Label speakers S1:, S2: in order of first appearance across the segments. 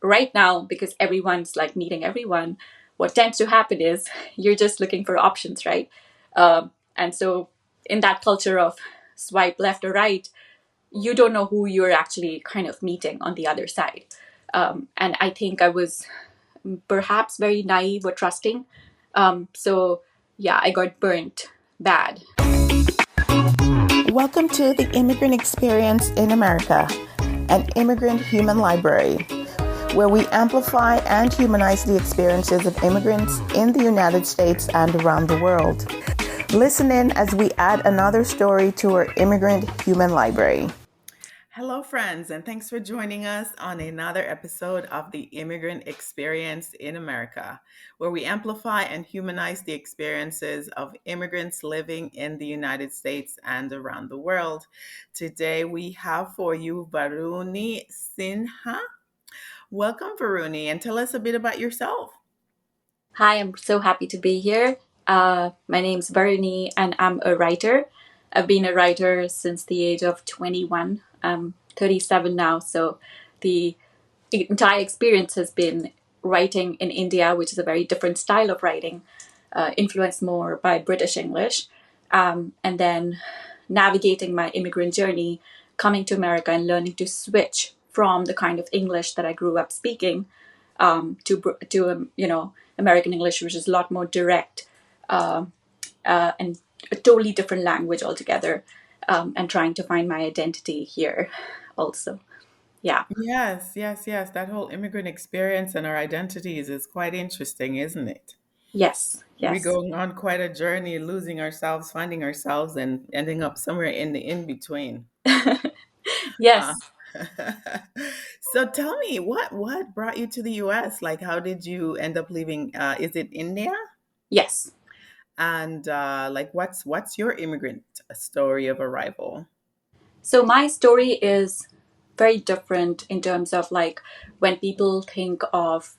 S1: right now, because everyone's like meeting everyone, what tends to happen is you're just looking for options, right? And so in that culture of swipe left or right, you don't know who you're actually kind of meeting on the other side. And I think I was perhaps very naive or trusting. So yeah, I got burnt bad.
S2: Welcome to the Immigrant Experience in America, an immigrant human library, where we amplify and humanize the experiences of immigrants in the United States and around the world. Listen in as we add another story to our immigrant human library. Hello, friends, and thanks for joining us on another episode of the Immigrant Experience in America, where we amplify and humanize the experiences of immigrants living in the United States and around the world. Today, we have for you Varuni Sinha. Welcome, Varuni, and tell us a bit about yourself.
S1: Hi, I'm so happy to be here. My name's Varuni, and I'm a writer. I've been a writer since the age of 21. I'm 37 now, so the entire experience has been writing in India, which is a very different style of writing, influenced more by British English, and then navigating my immigrant journey, coming to America and learning to switch from the kind of English that I grew up speaking to American English, which is a lot more direct and a totally different language altogether, and trying to find my identity here also. Yeah.
S2: Yes. That whole immigrant experience and our identities is quite interesting, isn't it?
S1: Yes.
S2: We
S1: Yes.
S2: go on quite a journey, losing ourselves, finding ourselves, and ending up somewhere in the in between. Uh,
S1: Yes.
S2: so tell me, what brought you to the U.S.? Like, how did you end up leaving? Is it India?
S1: Yes.
S2: And like, what's your immigrant story of arrival?
S1: So my story is very different in terms of like when people think of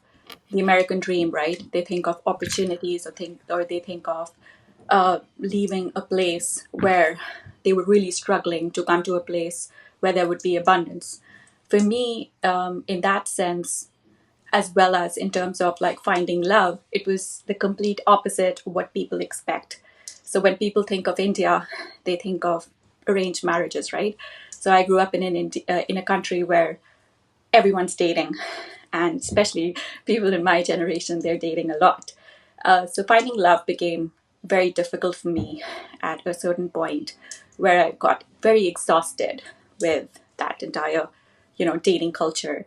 S1: the American dream, right? They think of opportunities or they think of leaving a place where they were really struggling to come to a place where there would be abundance. For me, in that sense, as well as in terms of like finding love, it was the complete opposite of what people expect. So when people think of India, they think of arranged marriages, right? So I grew up in a country where everyone's dating, and especially people in my generation, they're dating a lot. So finding love became very difficult for me at a certain point, where I got very exhausted with that entire, dating culture.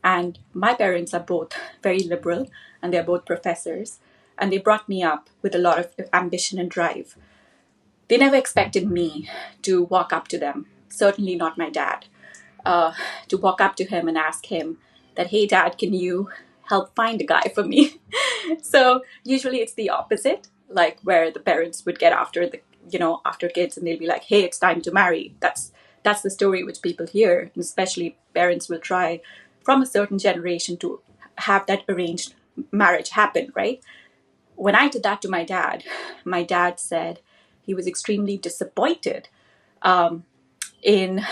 S1: And my parents are both very liberal, and they're both professors, and they brought me up with a lot of ambition and drive. They never expected me to walk up to them, certainly not my dad, to walk up to him and ask him that, hey, dad, can you help find a guy for me? So usually it's the opposite, like where the parents would get after kids, and they'll be like, hey, it's time to marry. That's the story which people hear, and especially parents will try from a certain generation to have that arranged marriage happen, right? When I did that to my dad said he was extremely disappointed in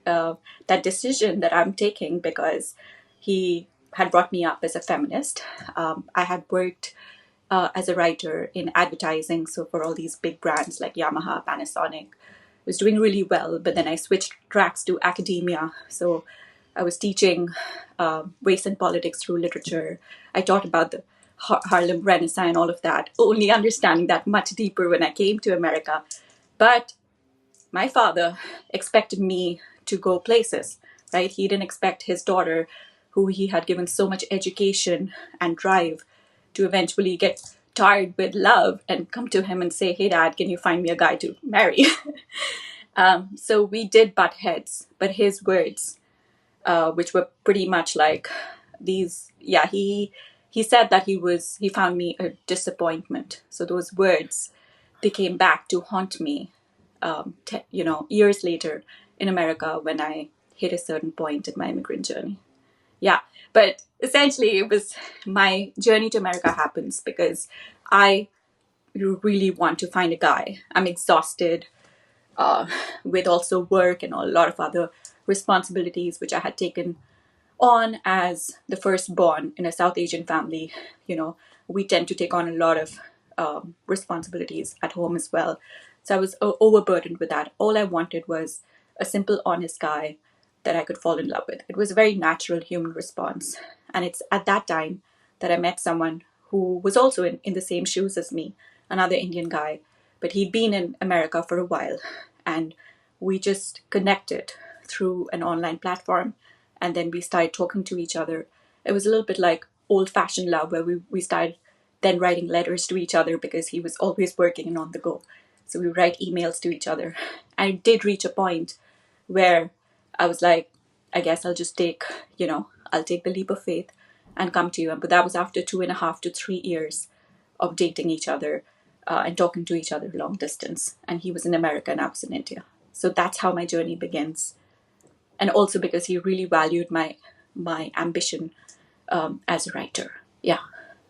S1: that decision that I'm taking, because he had brought me up as a feminist. I had worked as a writer in advertising, so for all these big brands like Yamaha, Panasonic, was doing really well. But then I switched tracks to academia, so I was teaching race and politics through literature. I taught about the Harlem Renaissance and all of that, only understanding that much deeper when I came to America. But my father expected me to go places, right? He didn't expect his daughter, who he had given so much education and drive, to eventually get tired with love and come to him and say, hey, dad, can you find me a guy to marry? So we did butt heads, but his words, which were pretty much like these, yeah, he said that he found me a disappointment. So those words, they came back to haunt me years later in America when I hit a certain point in my immigrant journey. Yeah, but essentially it was my journey to America happens because I really want to find a guy. I'm exhausted with also work and a lot of other responsibilities which I had taken on as the firstborn in a South Asian family, you know, we tend to take on a lot of responsibilities at home as well. So I was overburdened with that. All I wanted was a simple, honest guy that I could fall in love with. It was a very natural human response. And it's at that time that I met someone who was also in the same shoes as me, another Indian guy, but he'd been in America for a while. And we just connected through an online platform, and then we started talking to each other. It was a little bit like old fashioned love, where we started then writing letters to each other because he was always working and on the go. So we write emails to each other. And it did reach a point where I was like, I guess I'll just take, I'll take the leap of faith and come to you. But that was after 2.5 to 3 years of dating each other and talking to each other long distance. And he was in America and I was in India. So that's how my journey begins. And also because he really valued my ambition as a writer. Yeah,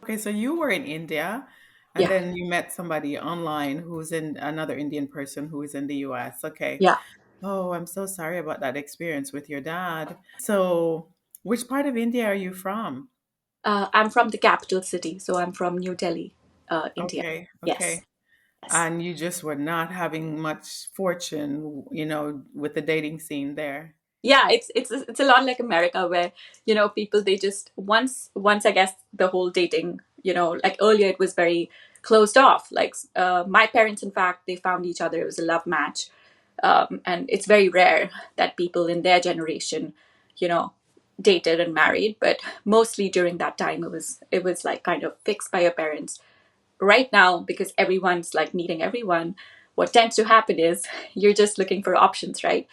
S2: Okay, so you were in India and
S1: yeah,
S2: then you met somebody online who's in another Indian person who is in the US. Okay.
S1: yeah.
S2: Oh, I'm so sorry about that experience with your dad. So, which part of India are you from?
S1: I'm from the capital city, so I'm from New Delhi, India.
S2: Okay,
S1: Yes,
S2: okay.
S1: yes.
S2: And you just were not having much fortune, with the dating scene there.
S1: Yeah, it's a lot like America, where people, they just once I guess the whole dating, like earlier it was very closed off. Like my parents, in fact, they found each other. It was a love match, and it's very rare that people in their generation, you know, dated and married. But mostly during that time, it was like kind of fixed by your parents. Right now, because everyone's like meeting everyone, what tends to happen is you're just looking for options, right?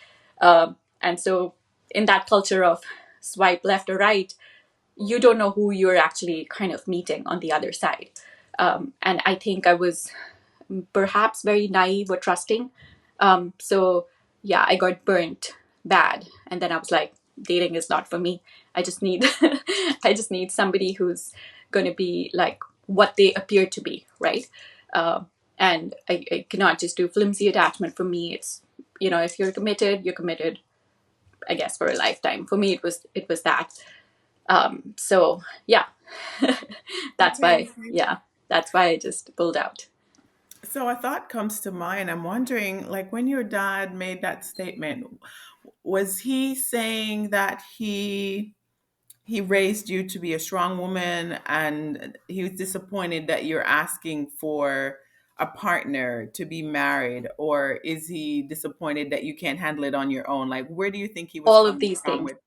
S1: And so in that culture of swipe left or right, you don't know who you're actually kind of meeting on the other side. And I think I was perhaps very naive or trusting. So yeah, I got burnt bad, and then I was like, dating is not for me. I just need, I just need somebody who's going to be like what they appear to be, right? And I cannot just do flimsy attachment. For me, it's if you're committed, you're committed. I guess for a lifetime. For me, it was that. So yeah, that's
S2: Okay.
S1: why. Yeah, that's why I just pulled out.
S2: So a thought comes to mind. I'm wondering, like, when your dad made that statement, was he saying that he raised you to be a strong woman and he was disappointed that you're asking for a partner to be married, or is he disappointed that you can't handle it on your own? Like, where do you think he was
S1: All of
S2: coming
S1: these
S2: from
S1: things.
S2: with?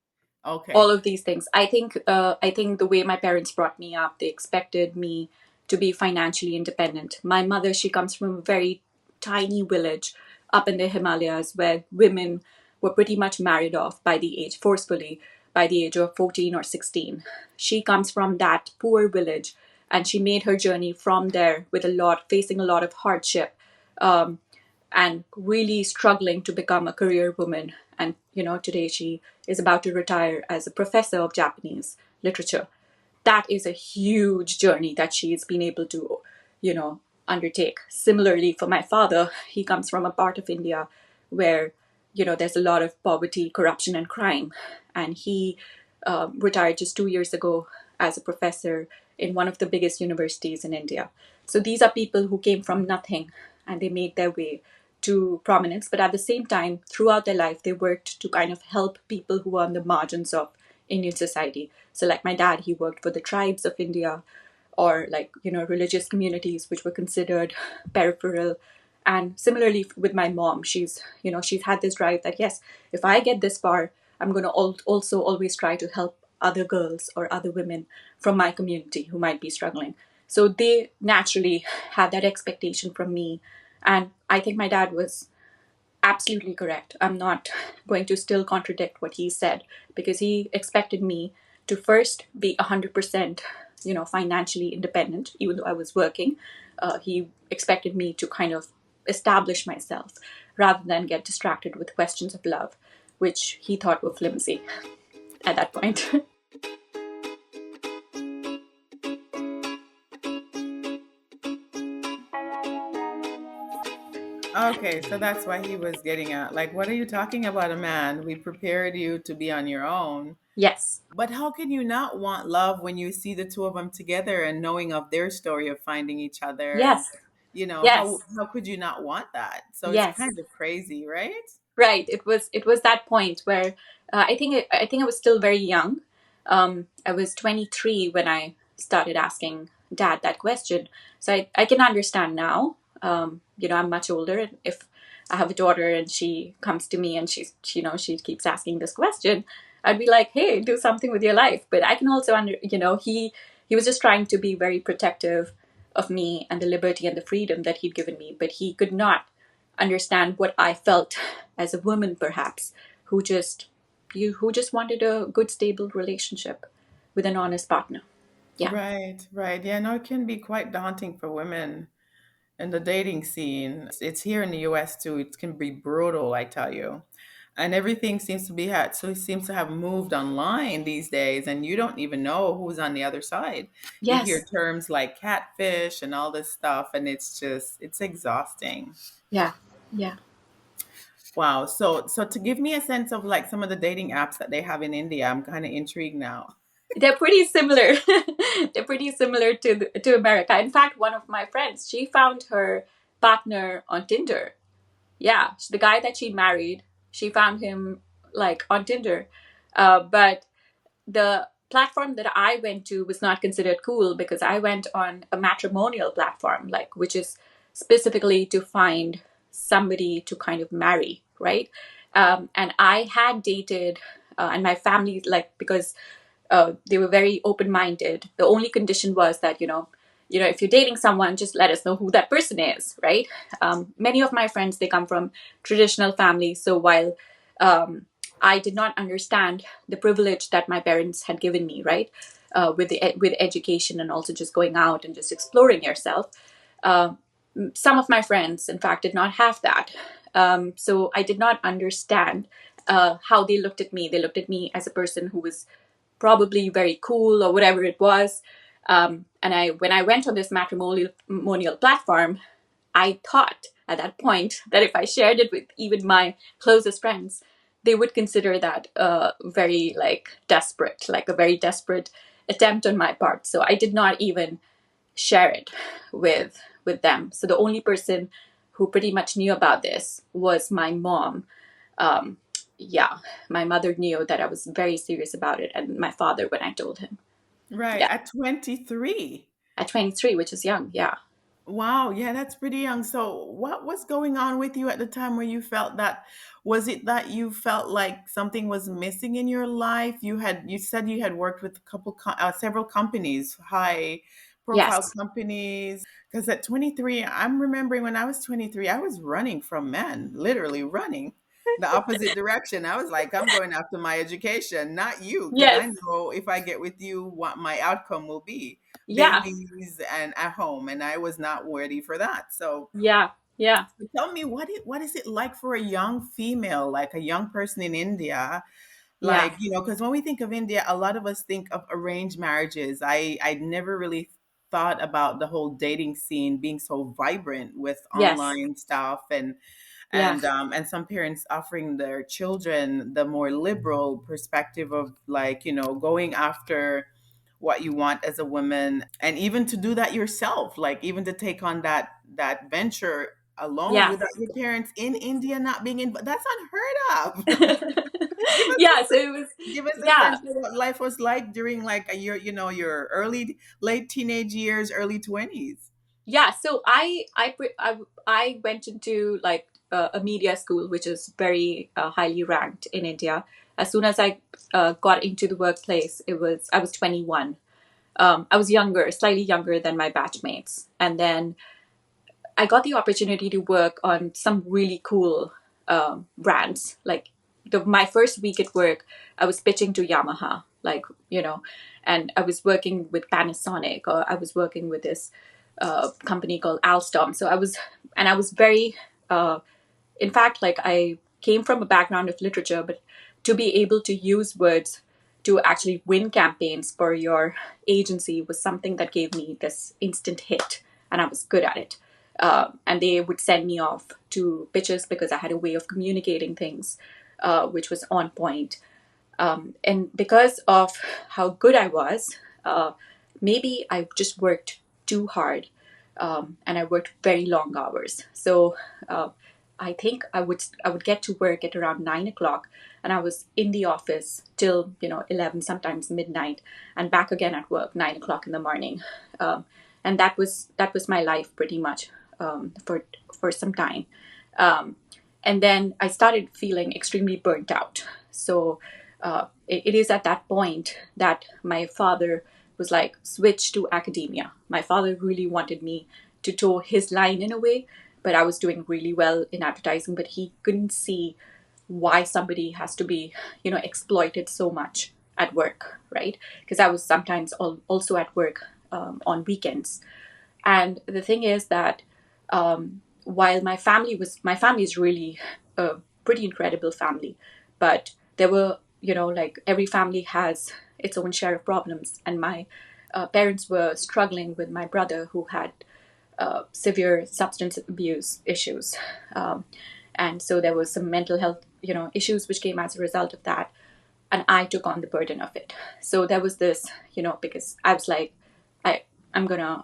S1: All
S2: Okay.
S1: of these things. I think the way my parents brought me up, they expected me to be financially independent. My mother, she comes from a very tiny village up in the Himalayas where women were pretty much married off by the age forcefully by the age of 14 or 16. She comes from that poor village, and she made her journey from there with a lot facing a lot of hardship, and really struggling to become a career woman. And today she is about to retire as a professor of Japanese literature. That is a huge journey that she's been able to, you know, undertake. Similarly, for my father, he comes from a part of India where, there's a lot of poverty, corruption, and crime. And he retired just 2 years ago as a professor in one of the biggest universities in India. So these are people who came from nothing and they made their way to prominence. But at the same time, throughout their life, they worked to kind of help people who are on the margins of Indian society. So, like my dad, he worked for the tribes of India, or like religious communities which were considered peripheral. And similarly with my mom, she's had this drive that, yes, if I get this far, I'm going to also always try to help other girls or other women from my community who might be struggling. So they naturally had that expectation from me. And I think my dad was absolutely correct. I'm not going to still contradict what he said, because he expected me to first be 100%, financially independent, even though I was working. He expected me to kind of establish myself rather than get distracted with questions of love, which he thought were flimsy at that point.
S2: Okay, so that's why he was getting at. Like, what are you talking about, a man? We prepared you to be on your own.
S1: Yes.
S2: But how can you not want love when you see the two of them together and knowing of their story of finding each other? And,
S1: Yes. Yes.
S2: how could you not want that? So it's
S1: Yes.
S2: kind of crazy, right?
S1: Right. It was that point where I think I was still very young. I was 23 when I started asking dad that question. So I can understand now. I'm much older. And if I have a daughter and she comes to me and she keeps asking this question, I'd be like, hey, do something with your life. But I can also he was just trying to be very protective of me and the liberty and the freedom that he'd given me, but he could not understand what I felt as a woman, perhaps, who just who just wanted a good, stable relationship with an honest partner. Yeah.
S2: Right, right. Yeah, no, it can be quite daunting for women in the dating scene. It's here in the US too. It can be brutal, I tell you. And everything seems to be had so it seems to have moved online these days, and you don't even know who's on the other side. You hear
S1: Yes.
S2: terms like catfish and all this stuff, and it's exhausting.
S1: Yeah. Yeah.
S2: Wow. So to give me a sense of like some of the dating apps that they have in India, I'm kind of intrigued now.
S1: They're pretty similar. They're pretty similar to America. In fact, one of my friends, she found her partner on Tinder. Yeah, the guy that she married, she found him like on Tinder. But the platform that I went to was not considered cool because I went on a matrimonial platform, like which is specifically to find somebody to kind of marry, right? And I had dated, and my family, like, because they were very open minded. The only condition was that if you're dating someone, just let us know who that person is, right? Many of my friends, they come from traditional families, so while I did not understand the privilege that my parents had given me, right, with education and also just going out and just exploring yourself. Uh, some of my friends, in fact, did not have that. So I did not understand how they looked at me. They looked at me as a person who was probably very cool or whatever it was. And when I went on this matrimonial platform, I thought at that point that if I shared it with even my closest friends, they would consider that very like a very desperate attempt on my part. So I did not even share it with them. So the only person who pretty much knew about this was my mom. Um, yeah, my mother knew that I was very serious about it, and my father when I told him.
S2: Right.
S1: Yeah,
S2: At 23.
S1: at 23, which is young. Yeah.
S2: Wow, yeah, that's pretty young. So, what was going on with you at the time where you felt that? Was it that you felt like something was missing in your life? You said you had worked with several companies, high profile
S1: Yes.
S2: companies. Because at 23, I'm remembering when I was 23, I was running from men, literally running the opposite direction. I was like, I'm going after my education, not you, because I
S1: Yes.
S2: know if I get with you, what my outcome will be,
S1: Yeah.
S2: babies and at home, and I was not ready for that. So
S1: Yeah. Yeah.
S2: tell me, what is it like for a young female, like a young person in India,
S1: Yeah.
S2: like, because when we think of India, a lot of us think of arranged marriages. I never really thought about the whole dating scene being so vibrant with
S1: Yes.
S2: online stuff, and
S1: Yeah.
S2: and some parents offering their children the more liberal perspective of, like, going after what you want as a woman, and even to do that yourself, like even to take on that venture alone
S1: Yeah.
S2: without your parents in India not being in. That's unheard of. give us a
S1: Yeah. So
S2: sense
S1: it was.
S2: Give us a
S1: Yeah.
S2: sense of what life was like during like your early late teenage years, early 20s.
S1: Yeah. So I went into like a media school, which is very highly ranked in India. As soon as I got into the workplace, I was 21. I was younger, slightly younger than my batchmates, and then I got the opportunity to work on some really cool brands. Like my first week at work, I was pitching to Yamaha, and I was working with Panasonic, or I was working with this company called Alstom. And I was very, in fact, like I came from a background of literature, but to be able to use words to actually win campaigns for your agency was something that gave me this instant hit, and I was good at it. And they would send me off to pitches because I had a way of communicating things, which was on point. And because of how good I was, maybe I just worked too hard, and I worked very long hours. So uh, I think I would get to work at around 9 o'clock, and I was in the office till 11, sometimes midnight, and back again at work 9 o'clock in the morning. And that was my life pretty much, for some time. Um, and then I started feeling extremely burnt out. So it is at that point that my father was like, switch to academia. My father really wanted me to toe his line in a way, but I was doing really well in advertising, but he couldn't see why somebody has to be, exploited so much at work, right? Because I was sometimes also at work on weekends. And the thing is that while my family is really a pretty incredible family, but there were, like every family has its own share of problems, and my parents were struggling with my brother who had severe substance abuse issues. And so there was some mental health, issues which came as a result of that, and I took on the burden of it. So there was this, because I was like, I'm gonna,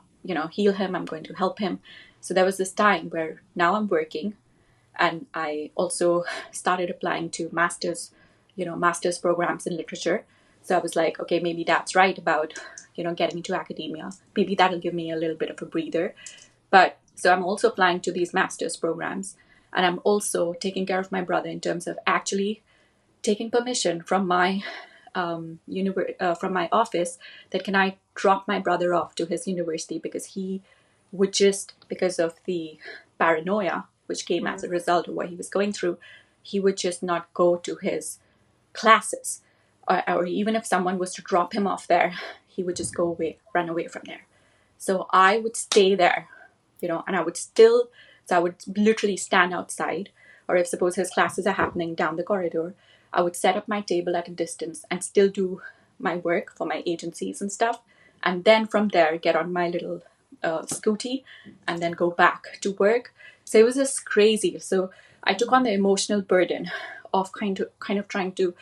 S1: heal him. I'm going to help him. So there was this time where now I'm working, and I also started applying to master's programs in literature. So I was like, okay, maybe that's right about, getting into academia. Maybe that'll give me a little bit of a breather. But so I'm also applying to these master's programs, and I'm also taking care of my brother in terms of actually taking permission from my from my office that can I drop my brother off to his university, because he would just, because of the paranoia which came as a result of what he was going through, he would just not go to his classes, or even if someone was to drop him off there, he would just go away, run away from there. So I would stay there, and so I would literally stand outside, or if suppose his classes are happening down the corridor, I would set up my table at a distance and still do my work for my agencies and stuff. And then from there, get on my little scooty and then go back to work. So it was just crazy. So I took on the emotional burden of kind of trying to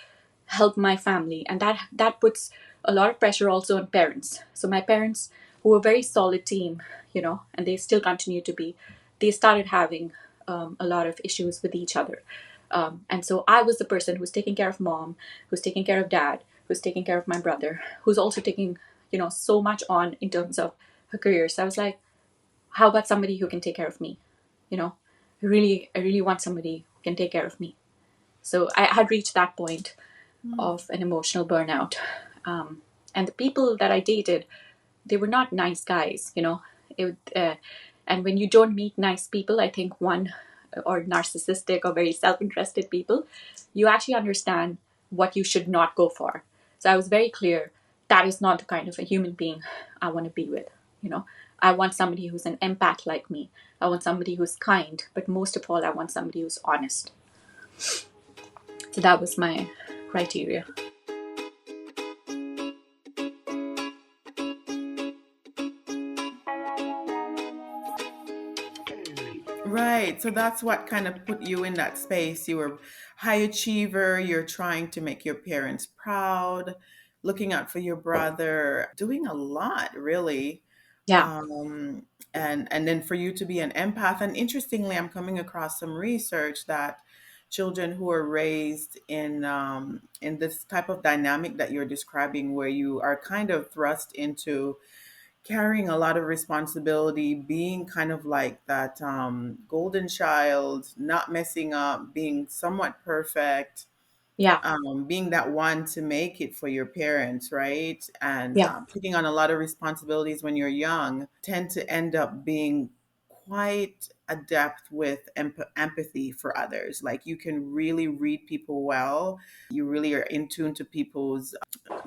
S1: help my family, and that puts a lot of pressure also on parents. So my parents, who were a very solid team, and they still continue to be, they started having a lot of issues with each other. And so I was the person who's taking care of mom, who's taking care of dad, who's taking care of my brother, who's also taking, so much on in terms of her career. So I was like, how about somebody who can take care of me? You know, I really want somebody who can take care of me. So I had reached that point of an emotional burnout. And the people that I dated, they were not nice guys, and when you don't meet nice people, I think or narcissistic or very self-interested people, you actually understand what you should not go for. So I was very clear, that is not the kind of a human being I want to be with. You know, I want somebody who's an empath like me. I want somebody who's kind, but most of all, I want somebody who's honest. So that was my criteria.
S2: Right. So that's what kind of put you in that space. You were high achiever, you're trying to make your parents proud, looking out for your brother, doing a lot really.
S1: Yeah,
S2: Um, and then for you to be an empath. And interestingly, I'm coming across some research that children who are raised in this type of dynamic that you're describing, where you are kind of thrust into carrying a lot of responsibility, being kind of like that golden child, not messing up, being somewhat perfect,
S1: yeah,
S2: being that one to make it for your parents, right? And
S1: yeah,
S2: taking on a lot of responsibilities when you're young tend to end up being quite adept with empathy for others. Like you can really read people well. You really are in tune to people's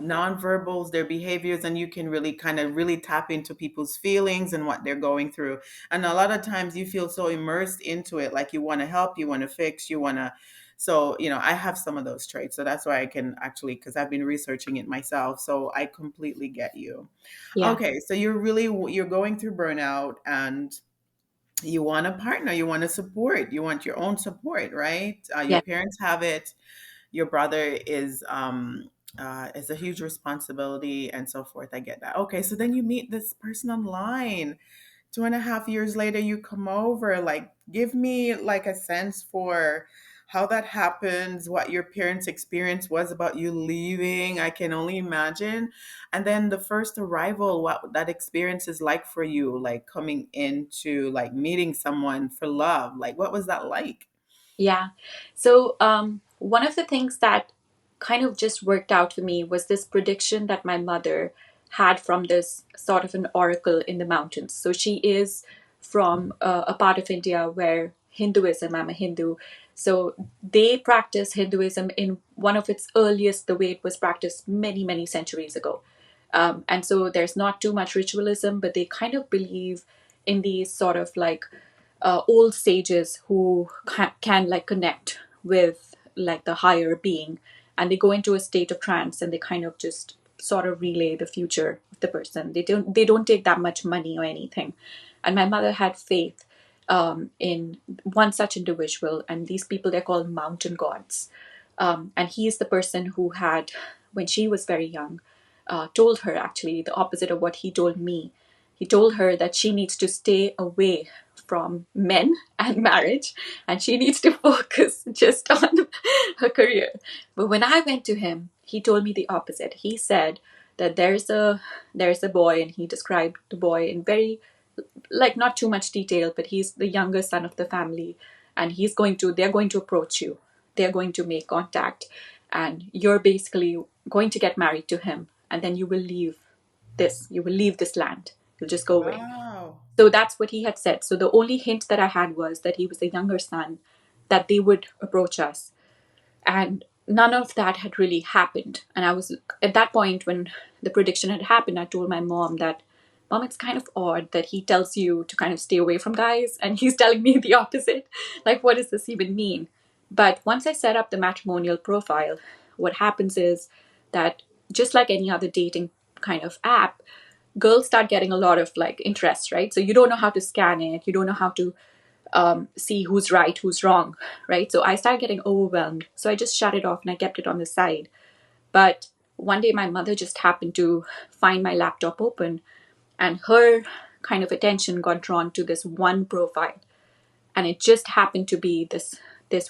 S2: nonverbals, their behaviors, and you can really kind of really tap into people's feelings and what they're going through. And a lot of times you feel so immersed into it, like you want to help, you want to fix, you want to. So, I have some of those traits. So that's why I can actually, because I've been researching it myself. So I completely get you.
S1: yeah,
S2: Okay. So you're going through burnout, and you want a partner, you want to support, you want your own support, right? Your
S1: Yeah.
S2: parents have it, your brother is a huge responsibility and so forth. I get that. Okay, so then you meet this person online. 2.5 years later, you come over. Like, give me like a sense for how that happens, what your parents' experience was about you leaving. I can only imagine. And then the first arrival, what that experience is like for you, like coming into like meeting someone for love. Like, what was that like?
S1: Yeah. So, one of the things that kind of just worked out for me was this prediction that my mother had from this sort of an oracle in the mountains. So, she is from a part of India where Hinduism, I'm a Hindu. So, they practice Hinduism in one of its earliest, the way it was practiced many, many centuries ago. And so, there's not too much ritualism, but they kind of believe in these sort of like old sages who can like connect with like the higher being, and they go into a state of trance and they kind of just sort of relay the future of the person. They don't take that much money or anything. And my mother had faith in one such individual, and these people, they're called mountain gods. And he is the person who had, when she was very young, told her actually the opposite of what he told me. He told her that she needs to stay away from men and marriage, and she needs to focus just on her career. But when I went to him, he told me the opposite. He said that there's a boy, and he described the boy in very, like, not too much detail, but he's the younger son of the family, and they're going to approach you, they're going to make contact, and you're basically going to get married to him, and then you will leave this land, you'll just go away.
S2: Wow.
S1: So that's what he had said. So the only hint that I had was that he was the younger son, that they would approach us. And none of that had really happened. And I was at that point when the prediction had happened, I told my mom that, Mom, it's kind of odd that he tells you to kind of stay away from guys and he's telling me the opposite. Like, what does this even mean? But once I set up the matrimonial profile, what happens is that, just like any other dating kind of app, girls start getting a lot of like interest, right? So you don't know how to scan it, you don't know how to see who's right, who's wrong, right? So I started getting overwhelmed. So I just shut it off and I kept it on the side. But one day my mother just happened to find my laptop open, and her kind of attention got drawn to this one profile. And it just happened to be this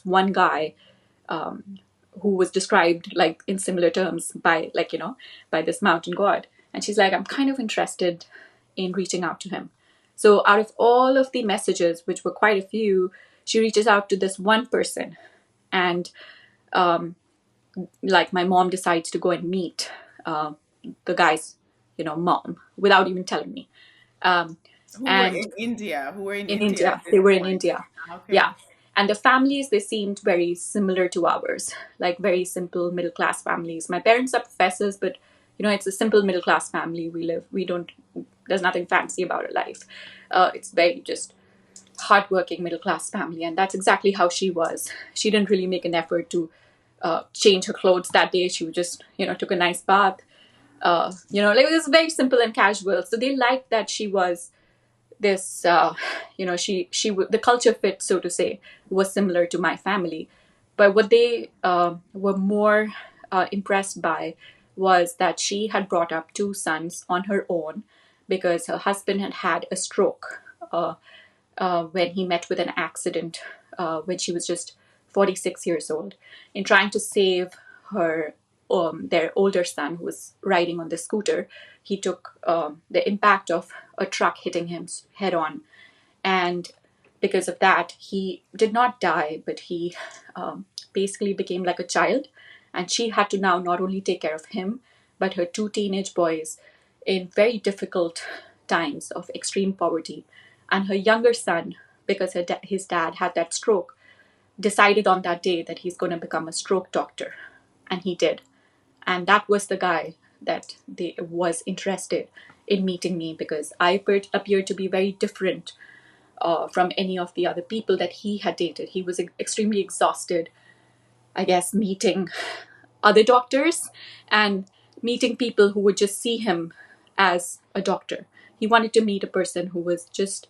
S1: one guy who was described like in similar terms by, like, by this mountain god. And she's like, I'm kind of interested in reaching out to him. So out of all of the messages, which were quite a few, she reaches out to this one person. And like, my mom decides to go and meet the guy's mom without even telling me.
S2: Who were
S1: And
S2: in India? Who were in
S1: in
S2: India
S1: India.
S2: at this
S1: They were in
S2: point?
S1: India.
S2: Okay.
S1: Yeah. And the families, they seemed very similar to ours, like very simple middle class families. My parents are professors, but it's a simple middle class family. We don't, there's nothing fancy about our life. It's very just hardworking middle class family. And that's exactly how she was. She didn't really make an effort to change her clothes that day. She just, took a nice bath. Like, it was very simple and casual. So they liked that she was this the culture fit, so to say, was similar to my family. But what they were more impressed by was that she had brought up two sons on her own, because her husband had had a stroke when he met with an accident when she was just 46 years old. In trying to save her, their older son, who was riding on the scooter, he took the impact of a truck hitting him head on. And because of that, he did not die, but he basically became like a child. And she had to now not only take care of him, but her two teenage boys in very difficult times of extreme poverty. And her younger son, because his dad had that stroke, decided on that day that he's going to become a stroke doctor. And he did. And that was the guy that they was interested in meeting me, because I appeared to be very different from any of the other people that he had dated. He was extremely exhausted, I guess, meeting other doctors and meeting people who would just see him as a doctor. He wanted to meet a person who was just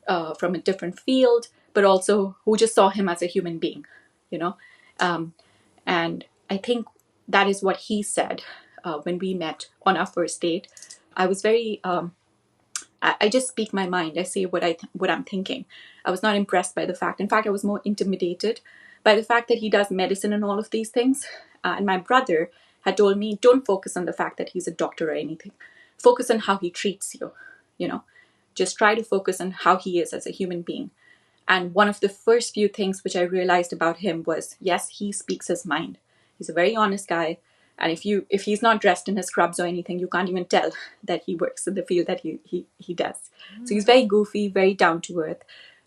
S1: from a different field, but also who just saw him as a human being, you know. Um, and I think that is what he said when we met on our first date. I was very I just speak my mind. I say what I'm thinking. I was not impressed by the fact. In fact, I was more intimidated by the fact that he does medicine and all of these things. And my brother had told me, don't focus on the fact that he's a doctor or anything. Focus on how he treats you. You know, just try to focus on how he is as a human being. And one of the first few things which I realized about him was, yes, he speaks his mind. He's a very honest guy. And if he's not dressed in his scrubs or anything, you can't even tell that he works in the field that he does. So he's very goofy, very down to earth.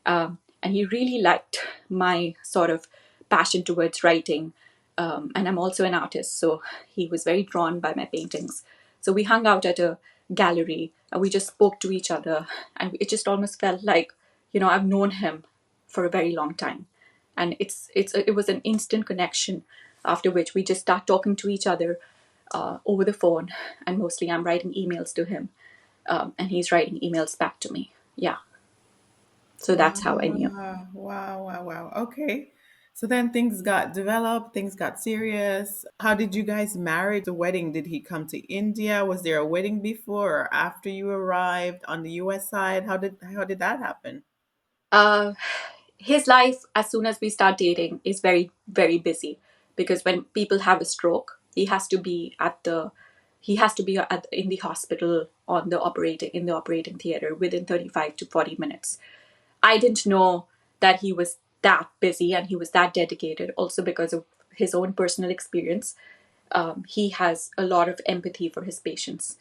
S1: And he really liked my sort of passion towards writing. And I'm also an artist, so he was very drawn by my paintings. So we hung out at a gallery and we just spoke to each other. And it just almost felt like, I've known him for a very long time. And it was an instant connection, after which we just start talking to each other over the phone. And mostly I'm writing emails to him, and he's writing emails back to me. Yeah. So that's how I knew.
S2: Wow, wow, wow, wow. Okay. So then things got developed, things got serious. How did you guys marry? The wedding, did he come to India? Was there a wedding before or after you arrived on the US side? How did that happen?
S1: Uh, his life, as soon as we start dating, is very, very busy, because when people have a stroke, he has to be in the hospital in the operating theater within 35 to 40 minutes. I didn't know that he was that busy and he was that dedicated, also because of his own personal experience. He has a lot of empathy for his patients.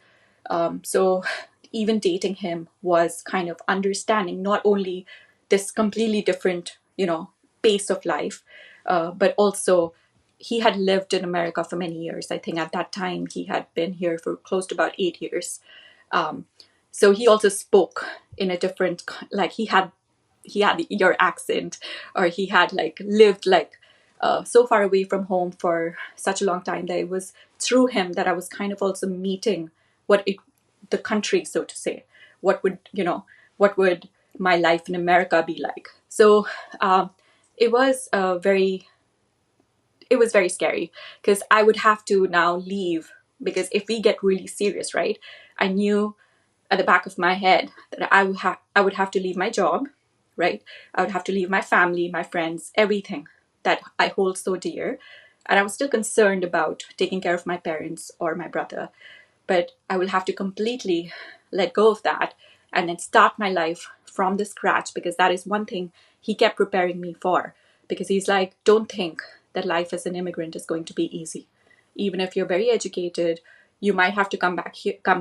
S1: So even dating him was kind of understanding not only this completely different, pace of life, but also he had lived in America for many years. I think at that time he had been here for close to about 8 years. Um, so he also spoke in a different, like he had your accent, or he had like lived like so far away from home for such a long time that it was through him that I was kind of also meeting what it the country, so to say. What would my life in America be like? So it was very scary, because I would have to now leave, because if we get really serious, right? I knew at the back of my head that I would have to leave my job, right? I would have to leave my family, my friends, everything that I hold so dear. And I was still concerned about taking care of my parents or my brother, but I will have to completely let go of that and then start my life from the scratch, because that is one thing he kept preparing me for. Because he's like, don't think that life as an immigrant is going to be easy. Even if you're very educated, you might have to come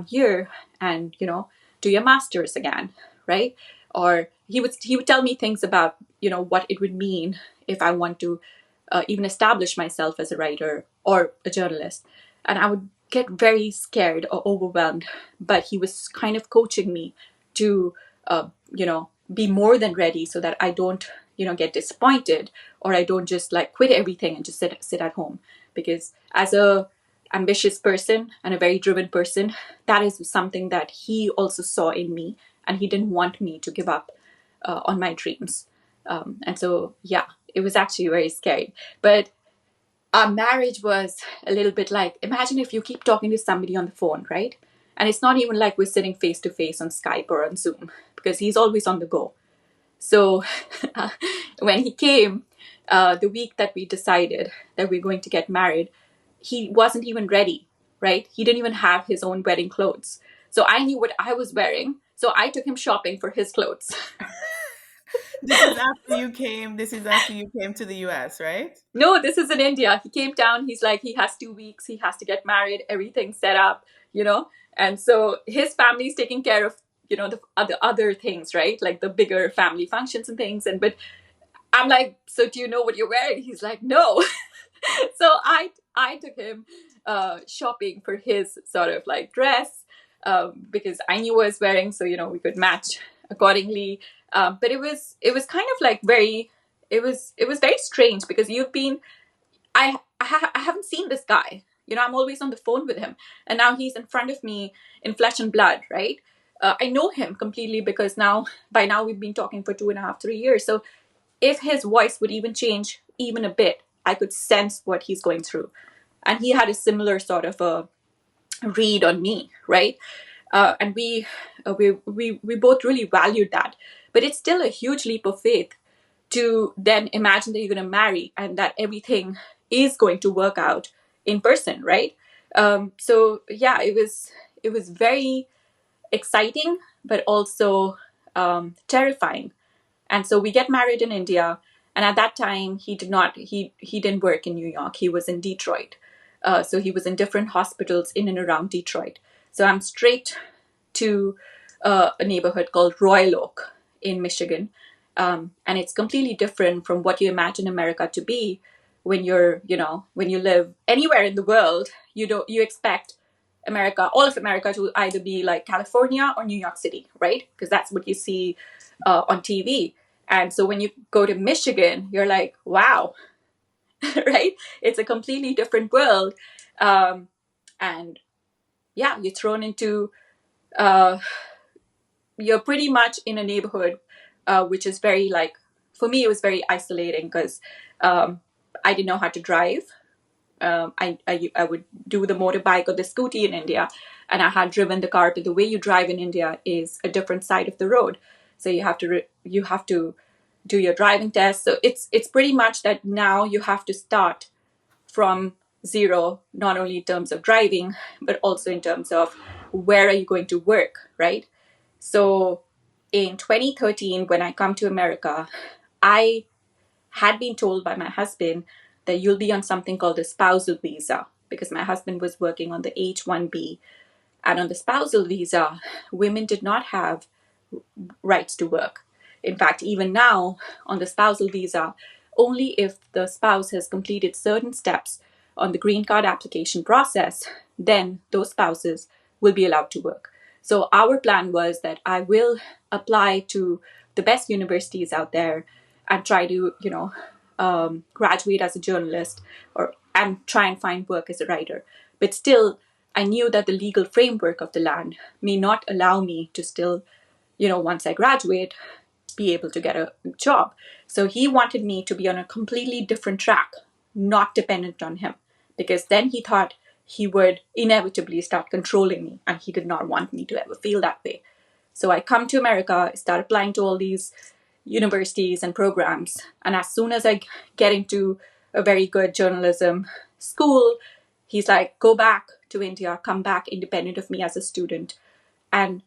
S1: here and do your masters again, right? Or he would tell me things about what it would mean if I want to even establish myself as a writer or a journalist. And I would get very scared or overwhelmed. But he was kind of coaching me to, be more than ready, so that I don't, get disappointed, or I don't just like quit everything and just sit at home. Because as a ambitious person and a very driven person, that is something that he also saw in me, and he didn't want me to give up on my dreams. And so, yeah, it was actually very scary. But our marriage was a little bit like, imagine if you keep talking to somebody on the phone, right? And it's not even like we're sitting face to face on Skype or on Zoom, because he's always on the go. So when he came, the week that we decided that we're going to get married, he wasn't even ready, right? He didn't even have his own wedding clothes. So I knew what I was wearing. So I took him shopping for his clothes.
S2: This is after you came to the US, right?
S1: No, this is in India. He came down. He's like, he has 2 weeks. He has to get married. Everything set up, you know. And so his family's taking care of, the other things, right? Like the bigger family functions and things. And but I'm like, so do you know what you're wearing? He's like, no. So I took him shopping for his sort of like dress, because I knew what I was wearing, so we could match accordingly. But it was kind of like it was very strange, because I haven't seen this guy. I'm always on the phone with him, and now he's in front of me in flesh and blood, right? I know him completely because by now we've been talking for 2.5, 3 years. So if his voice would even change even a bit, I could sense what he's going through. And he had a similar sort of a read on me, right? And we both really valued that. But it's still a huge leap of faith to then imagine that you're going to marry and that everything is going to work out in person, right? So yeah, it was very exciting, but also terrifying. And so we get married in India, and at that time he didn't work in New York. He was in Detroit. So he was in different hospitals in and around Detroit. So I'm straight to a neighborhood called Royal Oak in Michigan. And it's completely different from what you imagine America to be when when you live anywhere in the world. You expect all of America to either be like California or New York City, right? Because that's what you see on TV. And so when you go to Michigan, you're like, wow, right? It's a completely different world. And yeah, you're thrown into, you're pretty much in a neighborhood, which is very like, for me, it was very isolating because I didn't know how to drive. I would do the motorbike or the scooty in India, and I had driven the car, but the way you drive in India is a different side of the road. So you have to do your driving test. So it's pretty much that now you have to start from zero, not only in terms of driving, but also in terms of where are you going to work, right? So in 2013, when I come to America, I had been told by my husband that you'll be on something called a spousal visa, because my husband was working on the H-1B. And on the spousal visa, women did not have rights to work. In fact, even now on the spousal visa, only if the spouse has completed certain steps on the green card application process, then those spouses will be allowed to work. So our plan was that I will apply to the best universities out there and try to, graduate as a journalist and try and find work as a writer. But still, I knew that the legal framework of the land may not allow me to still, once I graduate, be able to get a job. So he wanted me to be on a completely different track, not dependent on him, because then he thought he would inevitably start controlling me, and he did not want me to ever feel that way. So I come to America, start applying to all these universities and programs, and as soon as I get into a very good journalism school, he's like, go back to India, come back independent of me as a student,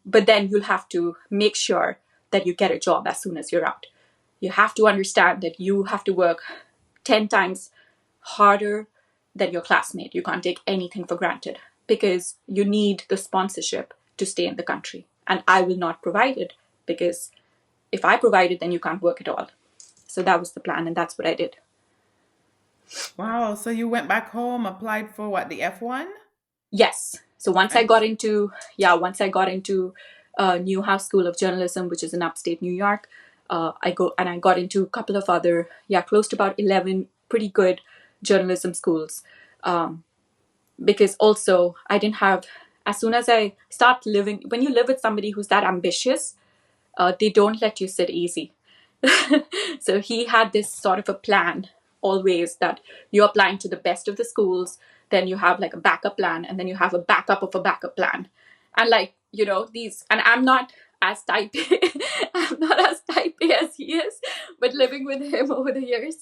S1: but then you'll have to make sure that you get a job as soon as you're out. You have to understand that you have to work 10 times harder than your classmate. You can't take anything for granted because you need the sponsorship to stay in the country. And I will not provide it, because if I provide it, then you can't work at all. So that was the plan, and that's what I did.
S2: Wow. So you went back home, applied for what, the F1?
S1: Yes. So once I
S2: And
S1: got into Newhouse School of Journalism, which is in upstate New York, I got into a couple of other, close to about 11 pretty good journalism schools. Because also I didn't have, as soon as I start living, when you live with somebody who's that ambitious, they don't let you sit easy. So he had this sort of a plan always that you're applying to the best of the schools, then you have like a backup plan, and then you have a backup of a backup plan. And like, and I'm not as type A, I'm not as type A as he is, but living with him over the years,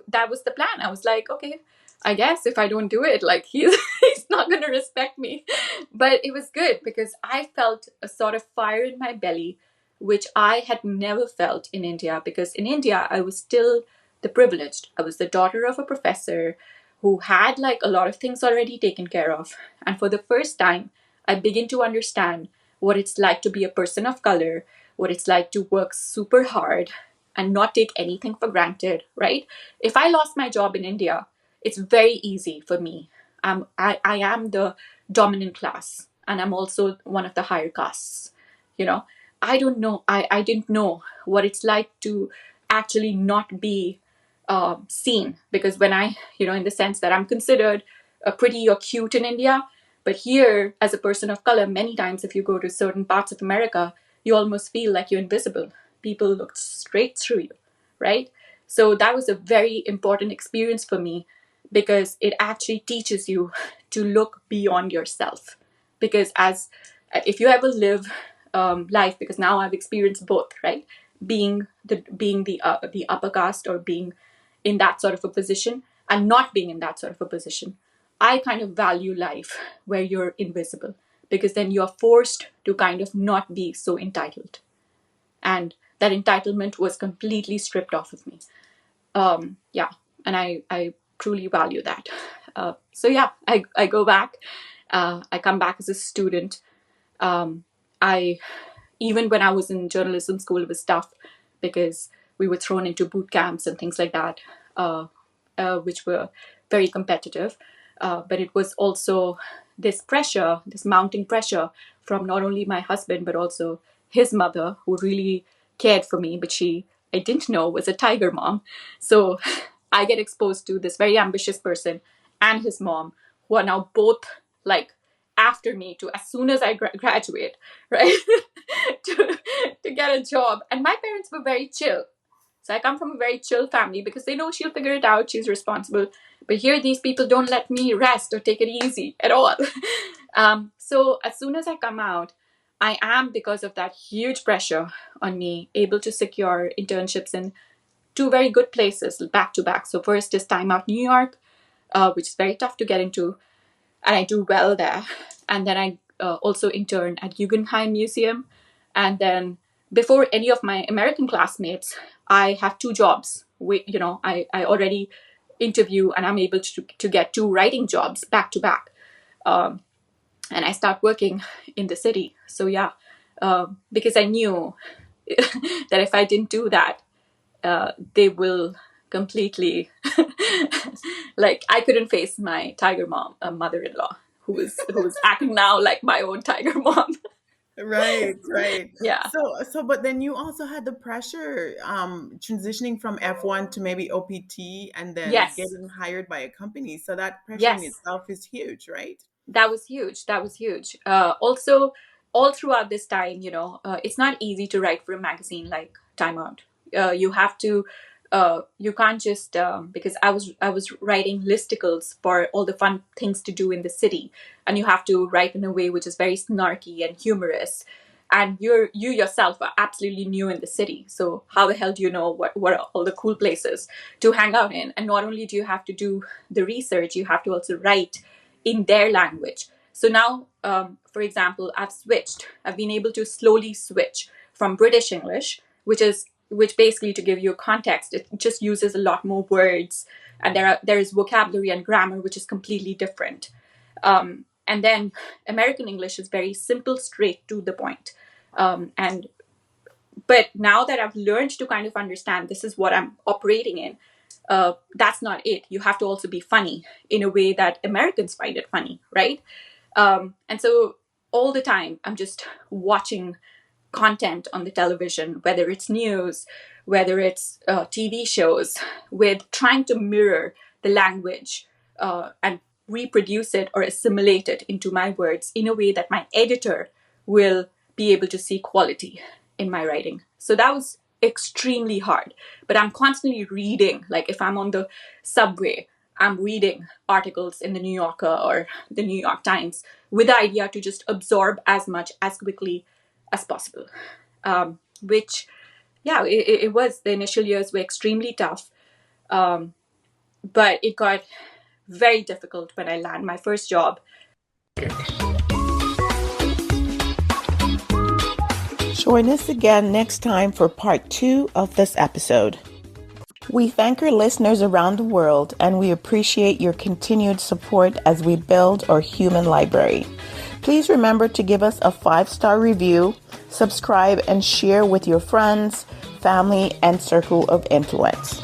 S1: that was the plan. I was like, okay, I guess if I don't do it, like he's not going to respect me. But it was good because I felt a sort of fire in my belly, which I had never felt in India, because in India, I was still the privileged. I was the daughter of a professor who had like a lot of things already taken care of. And for the first time, I begin to understand what it's like to be a person of color, what it's like to work super hard and not take anything for granted, right? If I lost my job in India, it's very easy for me. I am the dominant class, and I'm also one of the higher castes. I don't know. I didn't know what it's like to actually not be seen, because when in the sense that I'm considered pretty or cute in India, But here, as a person of color, many times if you go to certain parts of America, you almost feel like you're invisible. People look straight through you, right? So that was a very important experience for me, because it actually teaches you to look beyond yourself. Because if you ever live life, because now I've experienced both, right? Being the upper caste, or being in that sort of a position, and not being in that sort of a position. I kind of value life where you're invisible, because then you're forced to kind of not be so entitled. And that entitlement was completely stripped off of me. Yeah, and I truly value that. So yeah, I go back. I come back as a student. I Even when I was in journalism school, it was tough, because we were thrown into boot camps and things like that, which were very competitive. But it was also this pressure, this mounting pressure from not only my husband, but also his mother, who really cared for me, but I didn't know was a tiger mom. So I get exposed to this very ambitious person and his mom, who are now both like after me to, as soon as I graduate, right, to get a job. And my parents were very chill. So I come from a very chill family, because they know she'll figure it out. She's responsible. But here, these people don't let me rest or take it easy at all. So as soon as I come out, I am, because of that huge pressure on me, able to secure internships in two very good places back to back. So first is Time Out New York, which is very tough to get into, and I do well there. And then I also intern at Guggenheim Museum. And then before any of my American classmates, I have two jobs. I already interview, and I'm able to get two writing jobs back to back. And I start working in the city. So yeah, because I knew that if I didn't do that, they will completely like, I couldn't face my tiger mom, mother-in-law, who was acting now like my own tiger mom.
S2: Right, right.
S1: Yeah.
S2: But then you also had the pressure, transitioning from F1 to maybe OPT, and then
S1: Yes.
S2: getting hired by a company. So that pressure in
S1: Yes.
S2: itself is huge, right?
S1: That was huge. That was huge. Also, all throughout this time, it's not easy to write for a magazine like Time Out. You have to. You can't just because I was writing listicles for all the fun things to do in the city, and you have to write in a way which is very snarky and humorous. And you yourself are absolutely new in the city, so how the hell do you know what are all the cool places to hang out in? And not only do you have to do the research, you have to also write in their language. So now, for example, I've been able to slowly switch from British English, which basically, to give you a context, it just uses a lot more words, and there is vocabulary and grammar which is completely different. And then American English is very simple, straight to the point. But now that I've learned to kind of understand this is what I'm operating in, that's not it. You have to also be funny in a way that Americans find it funny, right? And so all the time, I'm just watching content on the television, whether it's news, whether it's TV shows, with trying to mirror the language and reproduce it or assimilate it into my words in a way that my editor will be able to see quality in my writing. So that was extremely hard. But I'm constantly reading, like if I'm on the subway, I'm reading articles in the New Yorker or the New York Times with the idea to just absorb as much as quickly as possible. Which, yeah, it was, the initial years were extremely tough. But it got very difficult when I landed my first job.
S2: Join us again next time for part 2 of this episode. We thank our listeners around the world, and we appreciate your continued support as we build our human library. Please remember to give us a 5-star review, subscribe, and share with your friends, family, and circle of influence.